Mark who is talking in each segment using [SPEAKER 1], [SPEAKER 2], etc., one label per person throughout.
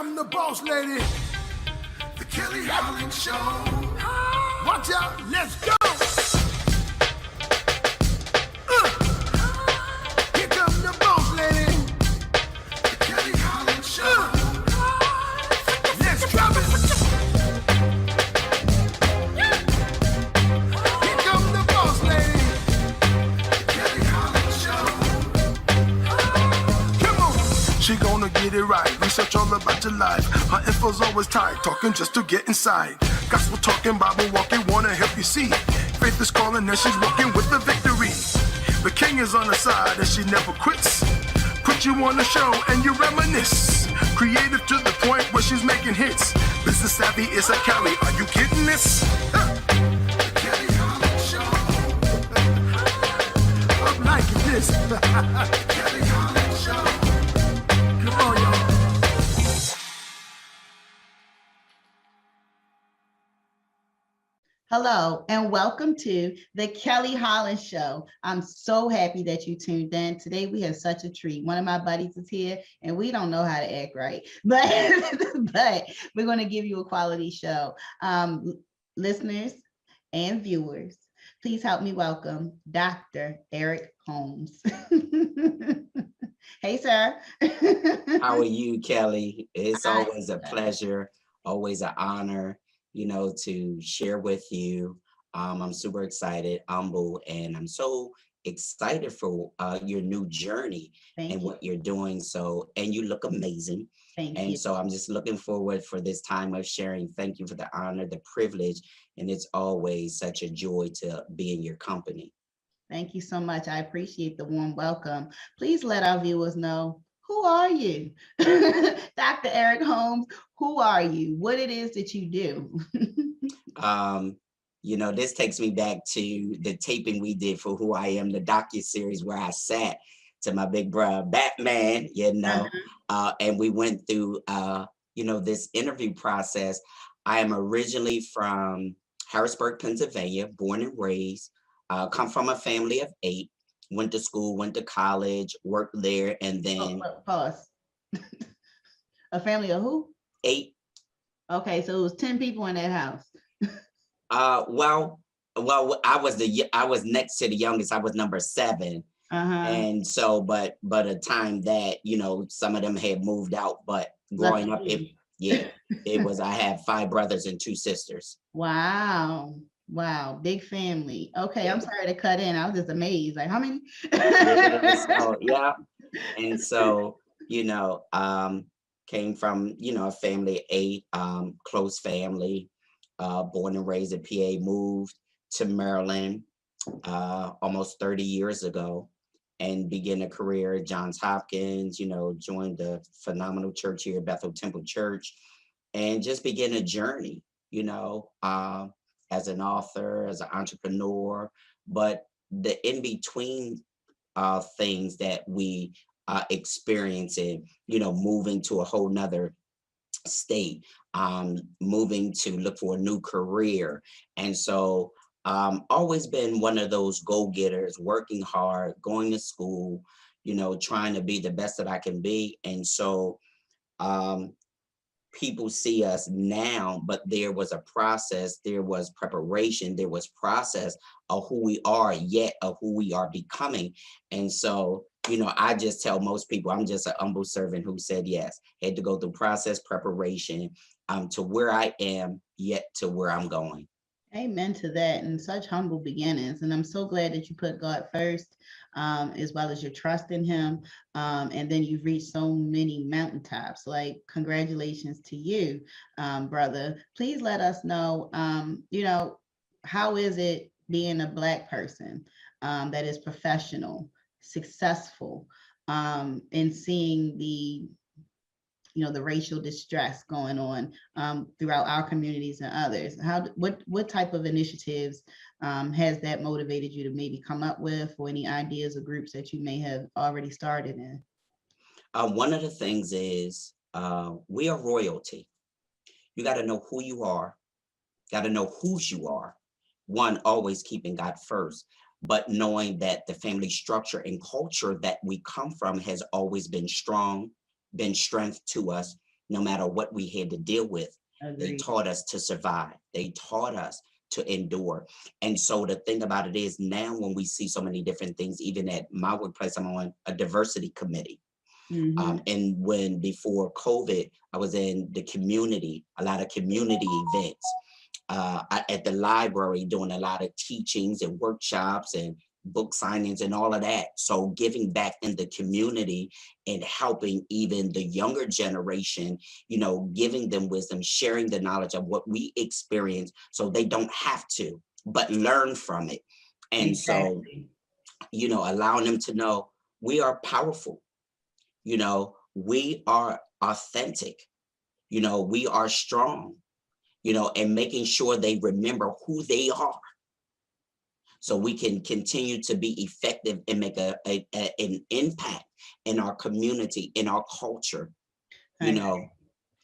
[SPEAKER 1] come the boss lady, the Kelly Holland Show. Watch out, let's go. Here come the boss lady, the Kelly Holland Show. Let's drop it. Here come the boss lady, the Kelly Holland Show. Come on. She gonna get it right. Research all about your life. Her info's always tight. Talking just to get inside. Gospel talking, Bible walking, wanna help you see. Faith is calling and she's walking with the victory. The king is on her side and she never quits. Put you on the show and you reminisce. Creative to the point where she's making hits. Business savvy is a Kelly. Are you kidding this? The Kelly Holland Show. I'm liking this. The Kelly Holland Show. Come on, y'all.
[SPEAKER 2] Hello, and welcome to the Kelly Holland Show. I'm so happy that you tuned in. Today, we have such a treat. One of my buddies is here, and we don't know how to act right, but we're going to give you a quality show. Listeners and viewers, please help me welcome Dr. Eric Holmes. Hey, sir.
[SPEAKER 3] How are you, Kelly? It's always a pleasure, always an honor, to share with you. I'm super excited, humble, and I'm so excited for your new journey and what you're doing. So, and you look amazing.
[SPEAKER 2] Thank you.
[SPEAKER 3] So I'm just looking forward for this time of sharing. Thank you for the honor, the privilege, and it's always such a joy to be in your company.
[SPEAKER 2] Thank you so much. I appreciate the warm welcome. Please let our viewers know, who are you? Dr. Eric Holmes, who are you? What it is that you do?
[SPEAKER 3] This takes me back to the taping we did for Who I Am, the docuseries, where I sat to my big brother Batman, and we went through, this interview process. I am originally from Harrisburg, Pennsylvania, born and raised, come from a family of 8. Went to school, went to college, worked there, and then...
[SPEAKER 2] Pause. A family of who?
[SPEAKER 3] 8.
[SPEAKER 2] Okay, so it was 10 people in that house.
[SPEAKER 3] Well, I was next to the youngest. I was number 7. And so, but a time that, some of them had moved out, but growing up, it was, I had 5 brothers and 2 sisters.
[SPEAKER 2] Wow. Wow, big family. Okay, I'm sorry to cut in. I was just amazed. Like, how many?
[SPEAKER 3] Yeah. And so, came from, a family of 8, close family, born and raised in PA, moved to Maryland almost 30 years ago and began a career at Johns Hopkins, joined the phenomenal church here, Bethel Temple Church, and just began a journey, as an author, as an entrepreneur, but the in-between things that we experience in, moving to a whole nother state, moving to look for a new career. And so always been one of those go-getters, working hard, going to school, trying to be the best that I can be. And so people see us now, but there was a process, there was preparation, there was process of who we are, yet of who we are becoming. And so, I just tell most people, I'm just an humble servant who said yes, had to go through process, preparation, to where I am, yet to where I'm going.
[SPEAKER 2] Amen to that, and such humble beginnings. And I'm so glad that you put God first, as well as your trust in him. And then you've reached so many mountaintops. Like, congratulations to you, brother. Please let us know, how is it being a Black person that is professional, successful, and seeing the racial distress going on throughout our communities and others. What type of initiatives has that motivated you to maybe come up with, or any ideas or groups that you may have already started in?
[SPEAKER 3] One of the things is we are royalty. You got to know who you are, got to know whose you are. One, always keeping God first, but knowing that the family structure and culture that we come from has always been strong, been strength to us, no matter what we had to deal with. They
[SPEAKER 2] Agreed.
[SPEAKER 3] taught us to survive. They taught us to endure. And so the thing about it is now when we see so many different things, even at my workplace, I'm on a diversity committee.
[SPEAKER 2] Mhm.
[SPEAKER 3] And when before COVID, I was in the community, a lot of community events at the library, doing a lot of teachings and workshops and book signings and all of that. So giving back in the community and helping even the younger generation, you know, giving them wisdom, sharing the knowledge of what we experience so they don't have to, but learn from it. And so,
[SPEAKER 2] Exactly.
[SPEAKER 3] you know, allowing them to know we are powerful, you know, we are authentic, you know, we are strong, you know, and making sure they remember who they are so we can continue to be effective and make an impact in our community, in our culture, you
[SPEAKER 2] I
[SPEAKER 3] know.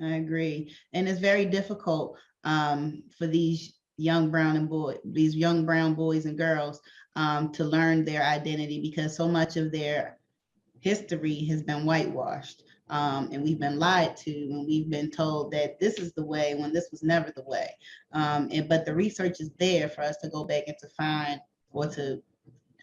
[SPEAKER 2] I agree. And it's very difficult for these these young brown boys and girls to learn their identity because so much of their history has been whitewashed. And we've been lied to and we've been told that this is the way when this was never the way. But the research is there for us to go back and to find or to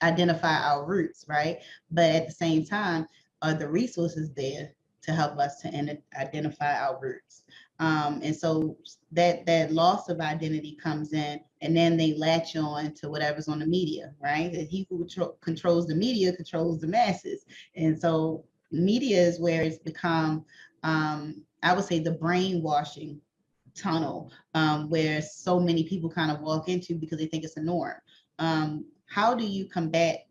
[SPEAKER 2] identify our roots, right? But at the same time, are the resources there to help us to identify our roots? And so that loss of identity comes in, and then they latch on to whatever's on the media, right? That he who controls the media controls the masses, and so media is where it's become, I would say, the brainwashing tunnel, where so many people kind of walk into because they think it's a norm. How do you combat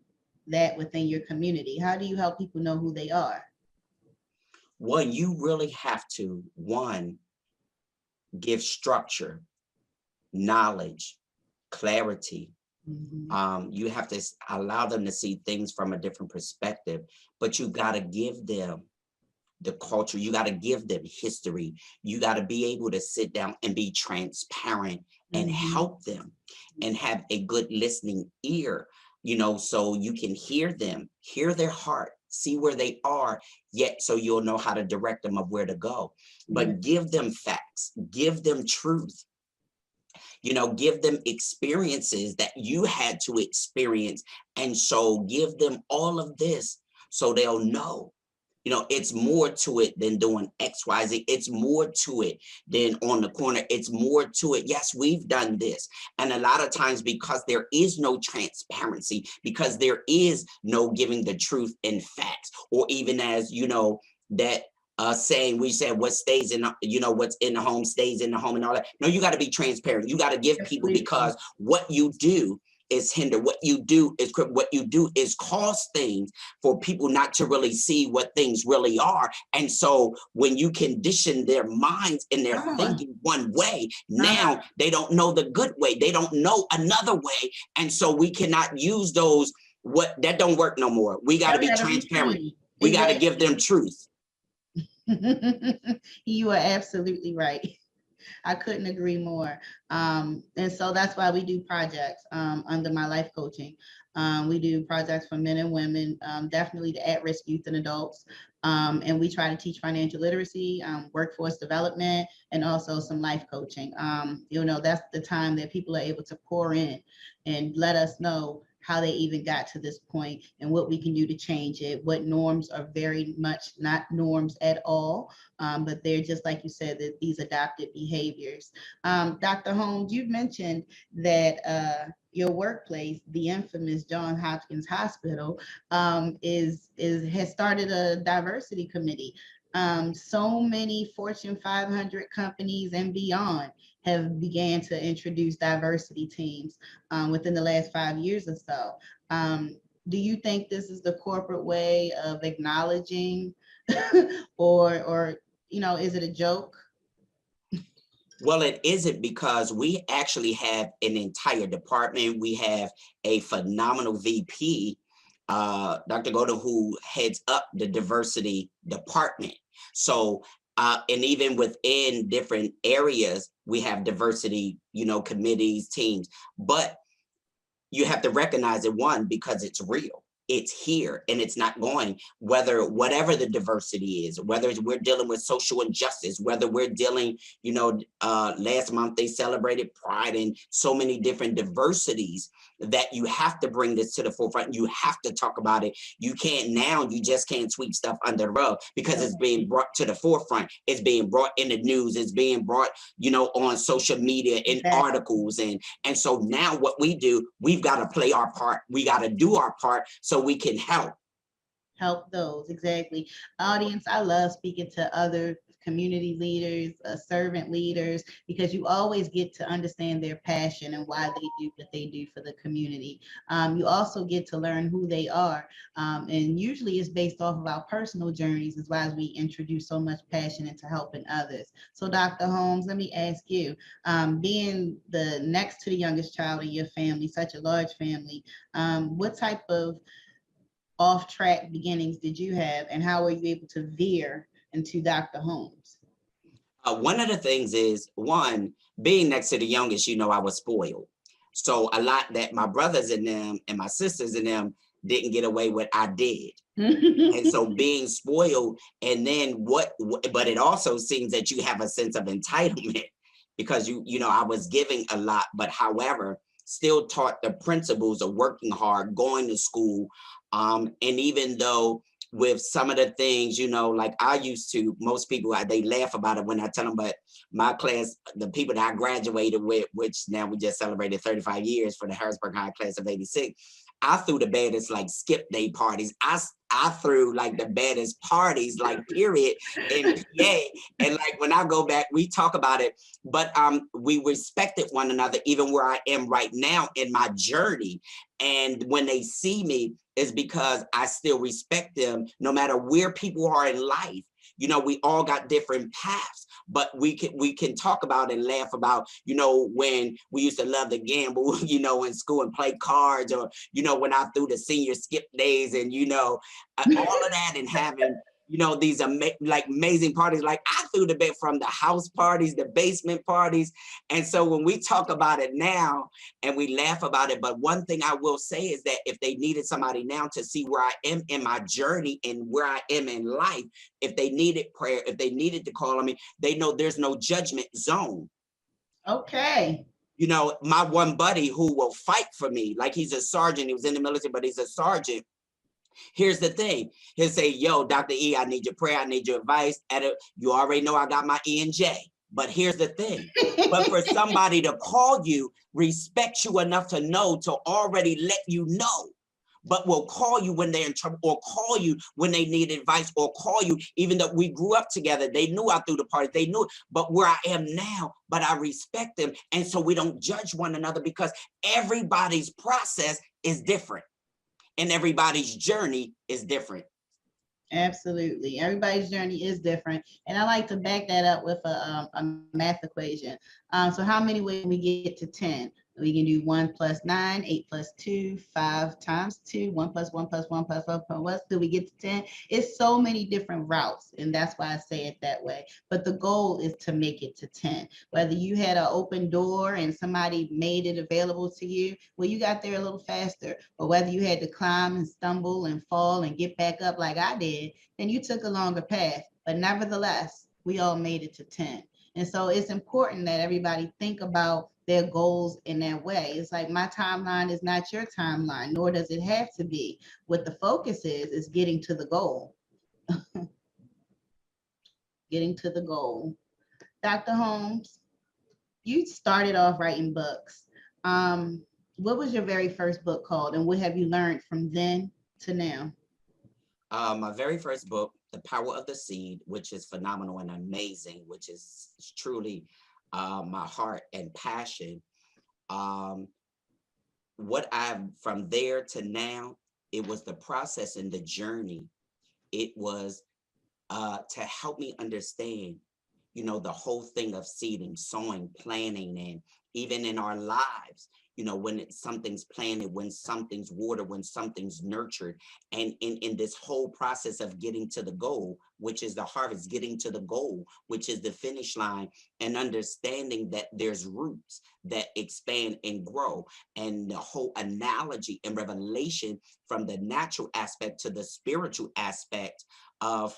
[SPEAKER 2] that within your community? How do you help people know who they are?
[SPEAKER 3] One, you really have to, one, give structure, knowledge, clarity.
[SPEAKER 2] Mhm.
[SPEAKER 3] You have to allow them to see things from a different perspective, but you got to give them the culture. You got to give them history. You got to be able to sit down and be transparent and
[SPEAKER 2] Mhm.
[SPEAKER 3] help them and have a good listening ear, you know, so you can hear them, hear their heart, see where they are, yet so you'll know how to direct them of where to go.
[SPEAKER 2] Yeah.
[SPEAKER 3] But give them facts, give them truth, you know, give them experiences that you had to experience. And so give them all of this so they'll know, you know, it's more to it than doing XYZ. It's more to it than on the corner. It's more to it. Yes, we've done this. And a lot of times because there is no transparency, because there is no giving the truth and facts, or even as, you know, that saying we said what stays in, you know, what's in the home stays in the home and all that. No, you got to be transparent. You got to give people,
[SPEAKER 2] Absolutely.
[SPEAKER 3] because what you do is hinder. What you do is cause things for people not to really see what things really are. And so when you condition their minds and their
[SPEAKER 2] Come on.
[SPEAKER 3] thinking one way,
[SPEAKER 2] Uh-huh.
[SPEAKER 3] now they don't know the good way. They don't know another way. And so we cannot use those. What that don't work no more. We got to
[SPEAKER 2] That
[SPEAKER 3] be
[SPEAKER 2] gotta
[SPEAKER 3] transparent.
[SPEAKER 2] receive.
[SPEAKER 3] We got to give
[SPEAKER 2] Exactly.
[SPEAKER 3] them truth.
[SPEAKER 2] You are absolutely right. I couldn't agree more. And so that's why we do projects under my life coaching. We do projects for men and women, definitely the at-risk youth and adults. And we try to teach financial literacy, workforce development, and also some life coaching. You know, that's the time that people are able to pour in and let us know how they even got to this point and what we can do to change it, what norms are very much not norms at all, but they're just like you said, that these adopted behaviors. Dr. Holmes, you've mentioned that your workplace, the infamous Johns Hopkins Hospital, has started a diversity committee. So many Fortune 500 companies and beyond have began to introduce diversity teams within the last 5 years or so. Do you think this is the corporate way of acknowledging or you know, is it a joke?
[SPEAKER 3] Well, it isn't, because we actually have an entire department. We have a phenomenal VP, Dr. Golden, who heads up the diversity department. So, and even within different areas, we have diversity, you know, committees, teams. But you have to recognize it, one, because it's real. it's here and it's not going, whatever the diversity is, whether we're dealing with social injustice, whether we're dealing, last month they celebrated Pride and so many different diversities, that you have to bring this to the forefront. You have to talk about it. You just can't sweep stuff under the rug, because it's being brought to the forefront. It's being brought in the news. It's being brought, on social media, in articles. And so now what we do, we've got to play our part. We got to do our part so we can help
[SPEAKER 2] those. Exactly. Audience, I love speaking to other community leaders, servant leaders, because you always get to understand their passion and why they do what they do for the community. You also get to learn who they are. And usually it's based off of our personal journeys, as well as we introduce so much passion into helping others. So Dr. Holmes, let me ask you, being the next to the youngest child in your family, such a large family, what type of off-track beginnings did you have, and how were you able to veer into Dr. Holmes?
[SPEAKER 3] One of the things is, one, being next to the youngest, I was spoiled. So a lot that my brothers and them and my sisters and them didn't get away with, I did. And so being spoiled, and then but it also seems that you have a sense of entitlement, because I was giving a lot, but however, still taught the principles of working hard, going to school. And even though with some of the things, like I used to, most people, they laugh about it when I tell them, but my class, the people that I graduated with, which now we just celebrated 35 years for the Harrisburg High class of 86, I threw the baddest like skip day parties. I threw like the baddest parties, like period, in PA. And like when I go back, we talk about it, but we respected one another, even where I am right now in my journey. And when they see me, is because I still respect them, no matter where people are in life. We all got different paths, but we can talk about and laugh about, when we used to love to gamble, in school and play cards, or, when I threw the senior skip days and, all of that, and having, these amazing parties. Like I threw the bit from the house parties, the basement parties. And so when we talk about it now and we laugh about it, but one thing I will say is that if they needed somebody now to see where I am in my journey and where I am in life, if they needed prayer, if they needed to call on me, they know there's no judgment zone.
[SPEAKER 2] Okay.
[SPEAKER 3] My one buddy who will fight for me, like he's a sergeant, he was in the military, but he's a sergeant. Here's the thing. He'll say, yo, Dr. E, I need your prayer. I need your advice. You already know I got my E and J. But here's the thing. But for somebody to call you, respect you enough to know, to already let you know, but will call you when they're in trouble, or call you when they need advice, or call you, even though we grew up together. They knew I threw the party. They knew it. But where I am now, but I respect them. And so we don't judge one another, because everybody's process is different. And everybody's journey is different.
[SPEAKER 2] Absolutely. Everybody's journey is different. And I like to back that up with a math equation. So how many ways can we get to 10? We can do 1 plus 9, 8 plus 2, 5 times 2, 1 plus 1 plus 1 plus 1 plus 1 till we get to 10. It's so many different routes, and that's why I say it that way. But the goal is to make it to 10. Whether you had an open door and somebody made it available to you, well, you got there a little faster. Or whether you had to climb and stumble and fall and get back up like I did, then you took a longer path. But nevertheless, we all made it to 10. And so it's important that everybody think about their goals in that way. It's like my timeline is not your timeline, nor does it have to be. What the focus is getting to the goal. Getting to the goal. Dr. Holmes, you started off writing books. What was your very first book called, and what have you learned from then to now?
[SPEAKER 3] My very first book, The Power of the Seed, which is phenomenal and amazing, which is truly my heart and passion. From there to now, it was the process and the journey. It was to help me understand, the whole thing of seeding, sowing, planting, even in our lives, when something's planted, when something's watered, when something's nurtured. And in this whole process of getting to the goal, which is the harvest, getting to the goal, which is the finish line, and understanding that there's roots that expand and grow. And the whole analogy and revelation from the natural aspect to the spiritual aspect,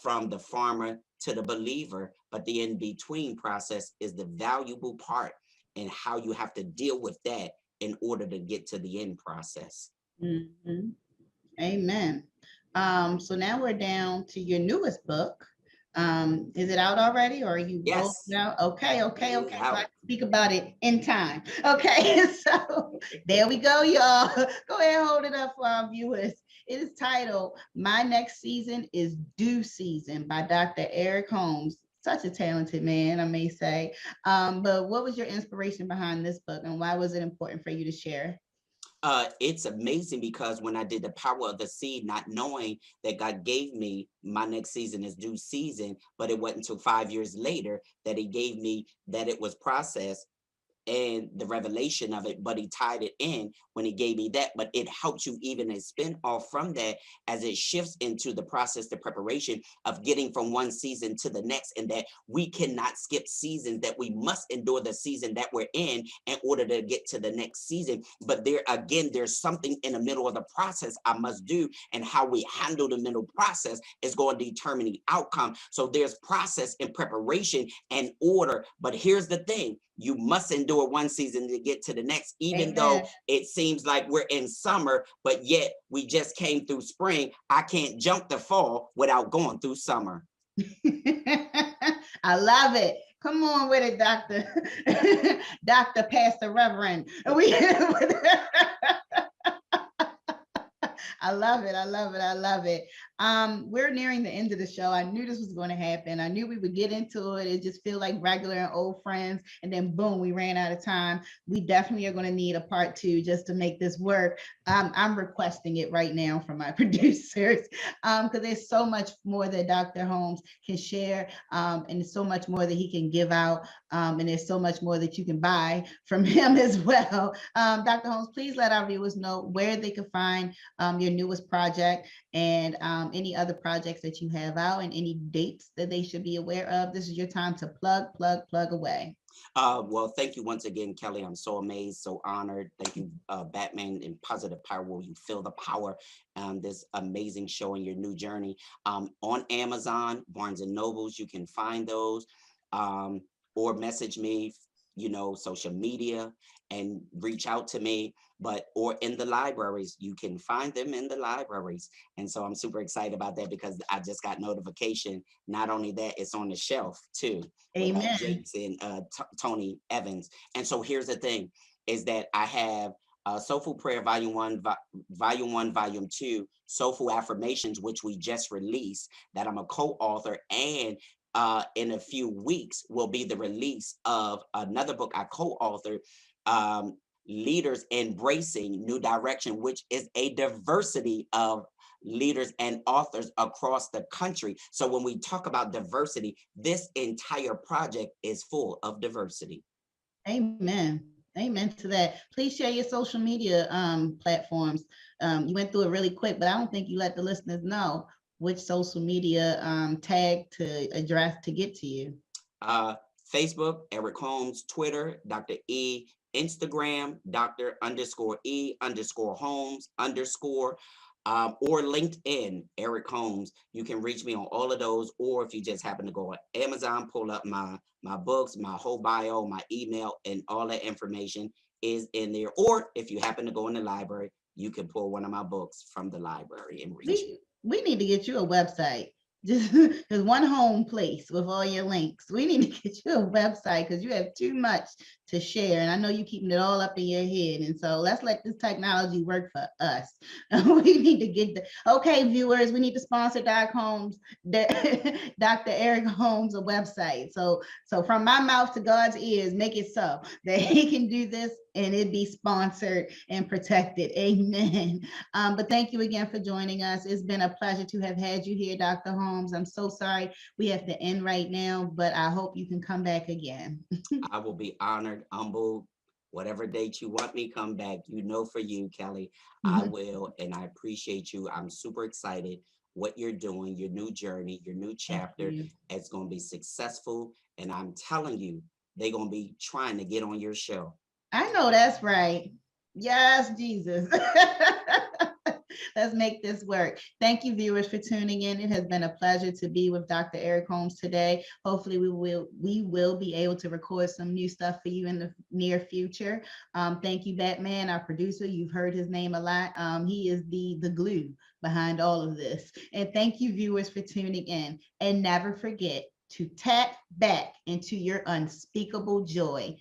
[SPEAKER 3] from the farmer to the believer, but the in-between process is the valuable part, and how you have to deal with that in order to get to the end process.
[SPEAKER 2] Mhm. Amen. So now we're down to your newest book. Is it out already, or are you rolling
[SPEAKER 3] Yes.
[SPEAKER 2] out? Okay, okay,
[SPEAKER 3] It is
[SPEAKER 2] okay. So I
[SPEAKER 3] out.
[SPEAKER 2] can speak about it in time. Okay, so there we go, y'all. Go ahead and hold it up for our viewers. It is titled "My Next Season is Due Season" by Dr. Eric Holmes. Such a talented man, I may say. But what was your inspiration behind this book, and why was it important for you to share?
[SPEAKER 3] It's amazing because when I did the power of the seed, not knowing that God gave me my next season is due season, but it wasn't until 5 years later that He gave me that it was processed and the revelation of it, but He tied it in when He gave me that. But it helps you even a spin off from that as it shifts into the process, the preparation of getting from one season to the next, and that we cannot skip seasons, that we must endure the season that we're in order to get to the next season. But there again, there's something in the middle of the process I must do, and how we handle the middle process is going to determine the outcome. So there's process and preparation and order. But here's the thing, you must endure one season to get to the next, even though
[SPEAKER 2] Amen.
[SPEAKER 3] it seems like we're in summer, but yet we just came through spring. I can't jump the fall without going through summer.
[SPEAKER 2] I love it. Come on with it, Doctor. Doctor, Pastor, Reverend. We I love it. I love it. I love it. We're nearing the end of the show. I knew this was going to happen. I knew we would get into it. It just feel like regular and old friends. And then boom, we ran out of time. We definitely are going to need a part two just to make this work. I'm requesting it right now from my producers, because there's so much more that Dr. Holmes can share, and there's so much more that he can give out, and there's so much more that you can buy from him as well. Dr. Holmes, please let our viewers know where they can find your newest project, and any other projects that you have out, and any dates that they should be aware of. This is your time to plug away.
[SPEAKER 3] Well, thank you once again, Kelly. I'm so amazed, so honored. Thank you, Batman and Positive Power, where you feel the power. This amazing show and your new journey. On Amazon, Barnes and Nobles, you can find those, or message me, social media, and reach out to me. But or in the libraries, you can find them in the libraries. And so I'm super excited about that because I just got notification. Not only that, it's on the shelf too with
[SPEAKER 2] Amen.
[SPEAKER 3] Jakes and Tony Evans. And so here's the thing: is that I have Soulful Prayer Volume 1, Volume 1, Volume 2, Soulful Affirmations, which we just released, that I'm a co-author, and in a few weeks will be the release of another book I co-authored, Leaders Embracing New Direction, which is a diversity of leaders and authors across the country. So when we talk about diversity, this entire project is full of diversity.
[SPEAKER 2] Amen. Amen to that. Please share your social media platforms. You went through it really quick, but I don't think you let the listeners know which social media tag to address to get to you.
[SPEAKER 3] Uh, Facebook, Eric Holmes; Twitter, Dr. E; Instagram, Dr._E_Holmes_, or LinkedIn, Eric Holmes. You can reach me on all of those, or if you just happen to go on Amazon, pull up my books, my whole bio, my email, and all that information is in there. Or if you happen to go in the library, you can pull one of my books from the library and reach me.
[SPEAKER 2] We need to get you a website. Just one home place with all your links. We need to get you a website because you have too much to share. And I know you're keeping it all up in your head. And so let's let this technology work for us. We need to get okay, viewers, we need to sponsor Dr. Holmes, Dr. Eric Holmes, a website. So from my mouth to God's ears, make it so that he can do this and it be sponsored and protected. Amen. But thank you again for joining us. It's been a pleasure to have had you here, Dr. Holmes. I'm so sorry we have to end right now, but I hope you can come back again.
[SPEAKER 3] I will be honored, humbled, Whatever date you want me come back, for you, Kelly, I will. And I appreciate you. I'm super excited what you're doing, your new journey, your new
[SPEAKER 2] Thank
[SPEAKER 3] chapter.
[SPEAKER 2] you.
[SPEAKER 3] It's going to be successful. And I'm telling you, they're going to be trying to get on your show.
[SPEAKER 2] I know that's right. Yes, Jesus. Let's make this work. Thank you, viewers, for tuning in. It has been a pleasure to be with Dr. Eric Holmes today. Hopefully, we will be able to record some new stuff for you in the near future. Thank you, Batman, our producer. You've heard his name a lot. He is the glue behind all of this. And thank you, viewers, for tuning in. And never forget to tap back into your unspeakable joy.